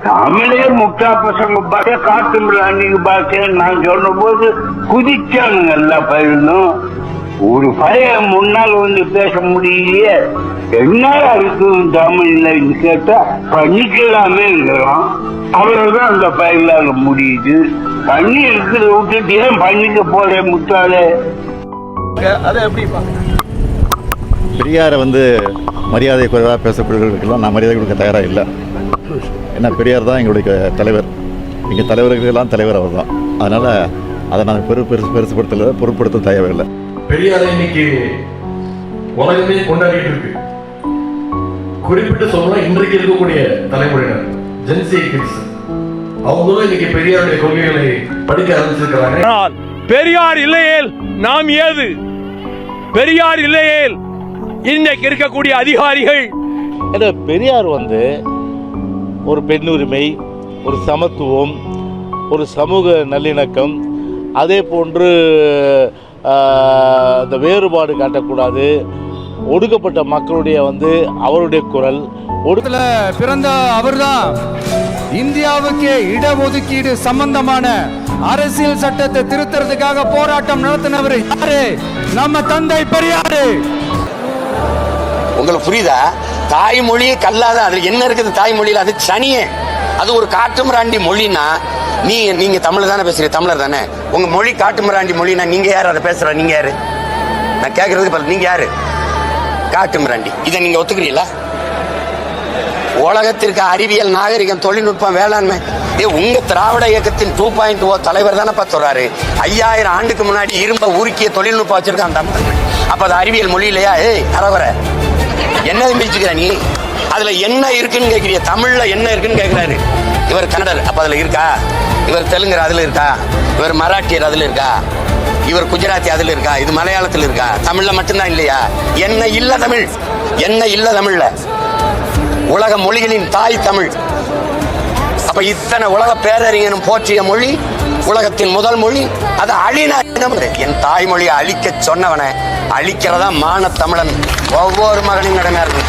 தமிழே முட்டா பசங்க பார்க்க காட்டு மிராண்டிங்க பார்க்க நான் சொன்ன போது குதிச்சானுங்க எல்லா பயிலும். ஒரு பையன் முன்னால் வந்து பேச முடியலையே, என்ன இருக்கு தமிழ்ல கேட்டா பண்ணிக்கலாமேங்கிறான். அவ்வளவுதான் அந்த பயிலாக முடியுது. பண்ணி இருக்கிறத விட்டுட்டு ஏன் பண்ணிக்க போற முட்டாளே? பெரியாரை மரியாதை குறைவாக பேசக்கூடியவர்களுக்கெல்லாம் நான் மரியாதை கொடுக்க தயாராக இல்லை. ஏன்னா பெரியார் தான் எங்களுடைய தலைவர். எங்கள் தலைவர்களுக்கெல்லாம் தலைவர் அவர் தான். அதனால் அதை நான் பெருசுப்படுத்தல பொருட்படுத்த தேவையில்லை. பெரியாரை இன்னைக்கு உலகமே கொண்டாடிட்டு இருக்கு. குறிப்பிட்டு சொல்லலாம், இன்றைக்கு இருக்கக்கூடிய தலைமுறையினர் ஜென்சி கிட்ஸ் அவங்களும் இன்னைக்கு பெரியாருடைய கொள்கைகளை படிக்க ஆரம்பிச்சிருக்கிறாங்க. பெரியார் இல்லையேல் நாம் ஏது? பெரியார் இல்லையேல் இன்னைக்கு இருக்கக்கூடிய அதிகாரிகள். பெரியார் ஒரு பெண்ணுரிமை, ஒரு சமத்துவம், ஒரு சமூக நல்லிணக்கம், அதே போன்று இந்த வேறுபாடு காட்டக்கூடாது, ஒடுக்கப்பட்ட மக்களுடைய அவருடைய குரல் பிறந்த அவர்தான் இந்தியாவுக்கு இடஒதுக்கீடு சம்பந்தமான அரசியல் சட்டத்தை திருத்துறதுக்காக போராட்டம் நடத்தினவர் யாரு? நம்ம தந்தை பெரியாரு. உங்களுக்கு புரியுதா? தாய்மொழியே கல்லாத அதுல என்ன இருக்குது தாய்மொழியில? அது சனியே. அது ஒரு காட்டுமிராண்டி மொழினா நீங்க தமிழ் தானே பேசுறீங்க, தமிழர் தானே. உங்க மொழி காட்டுமிராண்டி மொழினா நீங்க யாரு அதை பேசுற? நீங்க யாரு? நான் கேட்கறதுக்கு நீங்க யாரு? காட்டுமிராண்டி. இதை நீங்க ஒத்துக்கிறீங்களா? உலகத்திற்கு அறிவியல், நாகரிகம், தொழில்நுட்பம், வேளாண்மை உங்க திராவிட இயக்கத்தின் 2.0 தலைவர் தானே சொல்றாரு. 5000 ஆண்டுக்கு முன்னாடி இரும்ப உருக்கிய தொழில்நுட்பம் வச்சிருக்கான் தமிழ். அப்ப அது அறிவியல் மொழி இல்லையா? அரவர என்ன பிரிச்சுக்கிற நீ? அதுல என்ன இருக்குன்னு கேட்கிறிய? தமிழ்ல என்ன இருக்குன்னு கேட்கிறாரு. இவர் கன்னடர், அப்ப அதுல இருக்கா? இவர் தெலுங்கர், அதுல இருக்கா? இவர் மராட்டியர், அதுல இருக்கா? இவர் குஜராத்தி, அதுல இருக்கா? இது மலையாளத்தில் இருக்கா? தமிழ்ல மட்டும்தான் இல்லையா? என்ன இல்ல தமிழ்? என்ன இல்ல தமிழ்ல? உலக மொழிகளின் தாய் தமிழ். அப்ப இத்தனை உலக பேரறிஞனும் போற்றிய மொழி, உலகத்தின் முதல் மொழி. அது அழினா என் தாய்மொழியை அழிக்க சொன்னவனை அழிக்கிறதா மான தமிழன் ஒவ்வொரு மகனின் கடமையா இருக்கு.